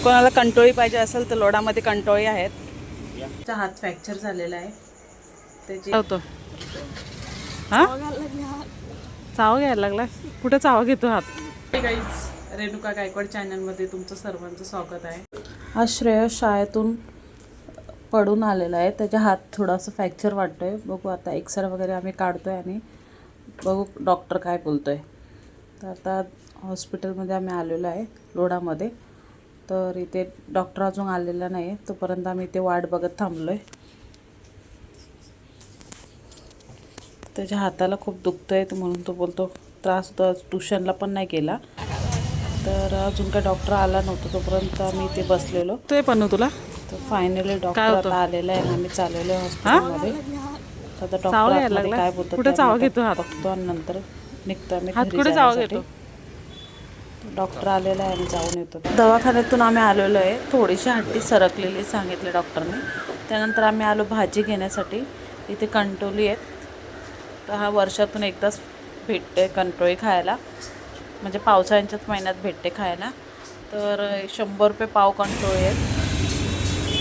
कोणाला कंटोळी पाहिजे असेल तर लोडामध्ये कंटोळी आहेत. त्याचा हात फ्रॅक्चर झालेला आहे. त्याची होतो हा चाव घ्यायला लागला. कुठे चाव घेतो हात. गाईज, रेणुका गायकवाड चॅनलमध्ये तुमचं सर्वांचं स्वागत आहे. आज श्रेयस शाळेतून पडून आलेला आहे. त्याचा हात थोडासा फ्रॅक्चर वाटतोय. बघू आता एक्सरे वगैरे आम्ही काढतोय आणि बघू डॉक्टर काय बोलतोय. तर आता हॉस्पिटलमध्ये आम्ही आलेलो आहे लोडामध्ये. तर इथे डॉक्टर अजून आलेला नाही. तोपर्यंत आम्ही इथे वाट बघत थांबलो आहे. त्याच्या हाताला खूप दुखतं आहे म्हणून तो बोलतो त्रास होता. ट्युशनला पण नाही केला. तर अजून काय डॉक्टर आला नव्हता तोपर्यंत आम्ही इथे बसलेलो. ते पण तुला तर फायनली डॉक्टर आता आलेला आहे. आम्ही चाललेलो आहे हॉस्पिटलमध्ये. आता डॉक्टर काय बोलतो कुठे चाव घेतो हात बघतो आणि नंतर निघतो आम्ही घरी जाण्यासाठी. डॉक्टर आलेला आहे. आम्ही जाऊन येतो. दवाखान्यातून आम्ही आलेलो आहे. थोडीशी हड्डी सरकलेली सांगितले डॉक्टरने. त्यानंतर आम्ही आलो भाजी घेण्यासाठी. इथे कंटोली आहेत. तर हा वर्षातून एकदाच भेटते कंटोळी खायला. म्हणजे पावसाळ्याच्याच महिन्यात भेटते खायला. तर 100 रुपये पाव कंटोळी आहेत.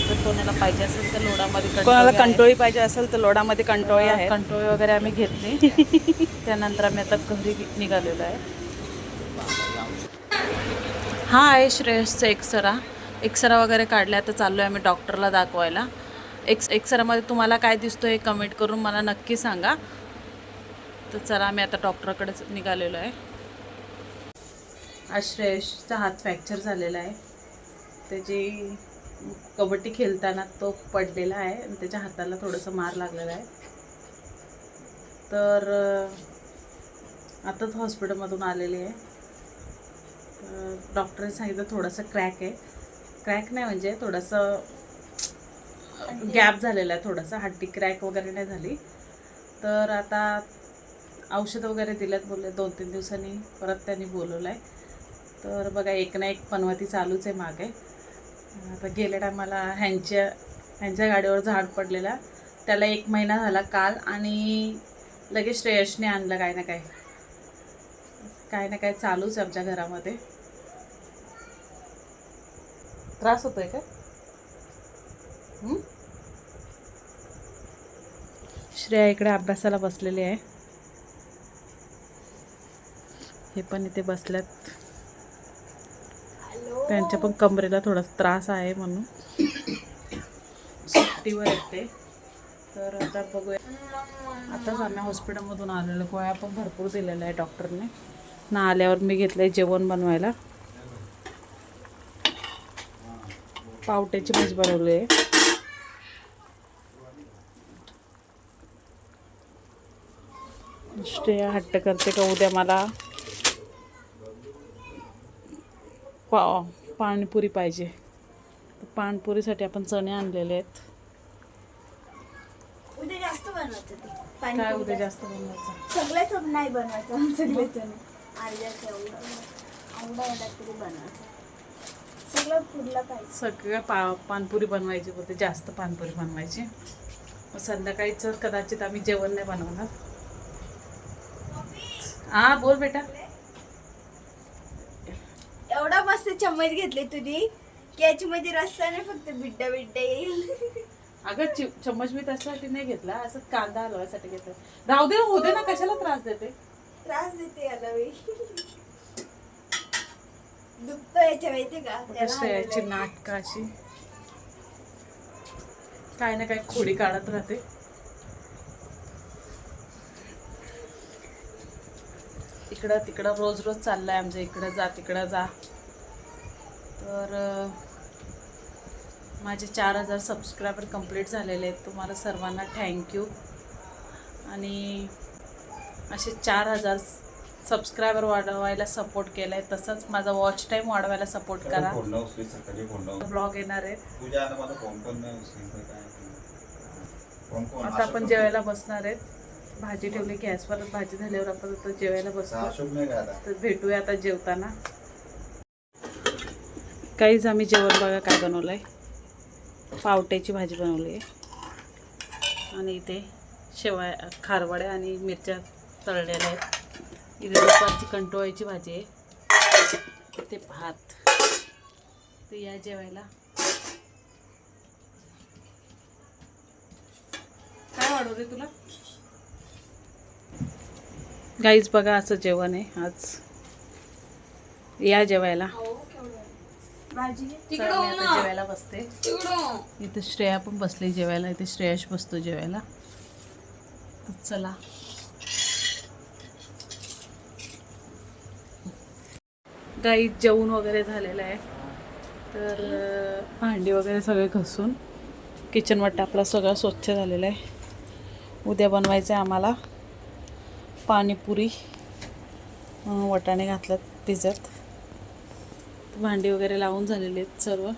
तर कोणाला पाहिजे असेल तर लोडामध्ये कोणाला कंटोळी पाहिजे असेल तर लोडामध्ये कंटोळी आहे. कंटोळी वगैरे आम्ही घेतली. त्यानंतर आम्ही आता घरी निघालेलो आहे. हा आहे श्रेयसचा एक्सरा वगैरे काढला. आता चाललो आहे आम्ही डॉक्टरला दाखवायला. एक्सरामध्ये तुम्हाला काय दिसतो हे कमेंट करून मला नक्की सांगा. तर चला आम्ही आता डॉक्टरकडेच निघालेलो आहे. आज श्रेयसचा हात फ्रॅक्चर झालेला आहे. त्याची कबड्डी खेळताना तो पडलेला आहे आणि त्याच्या हाताला थोडंसं मार लागलेला आहे. तर आताच हॉस्पिटलमधून आलेली आहे. डॉक्टरने सांगितलं थोडंसं क्रॅक आहे. क्रॅक नाही म्हणजे थोडंसं गॅप झालेला आहे. थोडंसं हड्डी क्रॅक वगैरे नाही झाली. तर आता औषध वगैरे दिल्यात बोलले 2-3 दिवसांनी परत त्यांनी बोलवलं आहे. तर बघा एक ना एक पनवती चालूच आहे मागे. आता गेल्या टायमाला ह्यांच्या गाडीवर झाड पडलेला. त्याला 1 महिना झाला काल आणि लगेच श्रेयसने आणलं काय ना काय चालूच आहे आमच्या घरामध्ये. त्रास होतोय का? श्रेया इकडे अभ्यासाला बसलेली आहे. हे पण इथे बसल्यात. त्यांच्या पण कमरेला थोडा त्रास आहे म्हणून सुट्टीवर येते. तर आता बघूया. आताच आम्ही हॉस्पिटलमधून आलेलो. गोळ्या पण भरपूर दिलेल्या आहे डॉक्टरने. ना आल्यावर मी घेतलं आहे जेवण बनवायला. पावट्याची भाजी बनवली आहे. श्रेया हट्ट करते का उद्या मला पाणीपुरी पाहिजे. पाणीपुरीसाठी आपण चणे आणलेले आहेत. उद्या जास्त बनवायचं ते. काय उद्या जास्त बनवायचं? सगळेच नाही बनवायचं. सगळेच अर्ध्याच एवढा तरी बनवायचं. सगळं पुरलं पाहिजे. सगळ्या पानपुरी बनवायची होते. जास्त पानपुरी बनवायची. मग संध्याकाळीच कदाचित आम्ही जेवण नाही बनवणार. हा बोल बेटा. एवढा मस्त चम्मच घेतली तुझी की याच्यामध्ये रस्सा नाही फक्त बिड्डा येईल. अगं चम्मच मी त्याच्यासाठी नाही घेतला. असं कांदा हलवायसाठी घेतला. राहू दे होते ना. कशाला त्रास देते? त्रास देते याला मी. दुखतो याच्या माहिती का? श्रेयाची नाटक अशी काय ना काय खोडी काढत राहते. इकडं तिकडं रोज चाललंय आमचं. इकडं जा तिकडं जा. तर माझे 4000 सबस्क्रायबर कंप्लीट झालेले आहेत. तुम्हाला सर्वांना थँक्यू. आणि असे 4000 सबस्क्रायबर वाढवायला सपोर्ट केला आहे. तसंच माझा वॉच टाईम वाढवायला सपोर्ट करा. ब्लॉग येणार आहे. आता आपण जेवायला बसणार आहेत. भाजी ठेवली गॅसवर. भाजी झाल्यावर आपण आता जेवायला बसतो. तर भेटूया आता जेवताना. काहीच आम्ही जेवण बघा काय बनवलं आहे. पावट्याची भाजी बनवली आहे आणि इथे खारवड्या आणि मिरच्या तळलेल्या आहेत. इथे दुपारची कंटोळीची भाजी आहे. इथे भात. तर या जेवायला. काय वाढवू रे तुला? गाईज बघा असं जेवण आहे आज. या जेवायला. भाजी चला, मी आता जेवायला बसते. इथे श्रेया पण बसली जेवायला. इथे श्रेयश बसतो जेवायला. तर चला. गाईत जेवण वगैरे झालेलं आहे. तर भांडी वगैरे सगळे घासून किचन वाटा आपला सगळं स्वच्छ झालेलं आहे. उद्या बनवायचं आहे आम्हाला पाणीपुरी. वाटाणे घातल्यात भिजत. भांडी वगैरे लावून झालेली आहेत सर्व.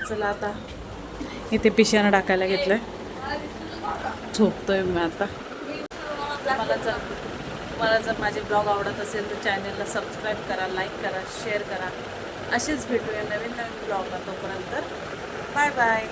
चला आता इथे पिशानं टाकायला घेतलंय. झोपतोय मी आता. तुम्हाला जर माझे ब्लॉग आवडत असेल तर चॅनलला सबस्क्राईब करा, लाईक करा, शेअर करा. असेच भेटूया नवीन ब्लॉगला. तोपर्यंत बाय बाय.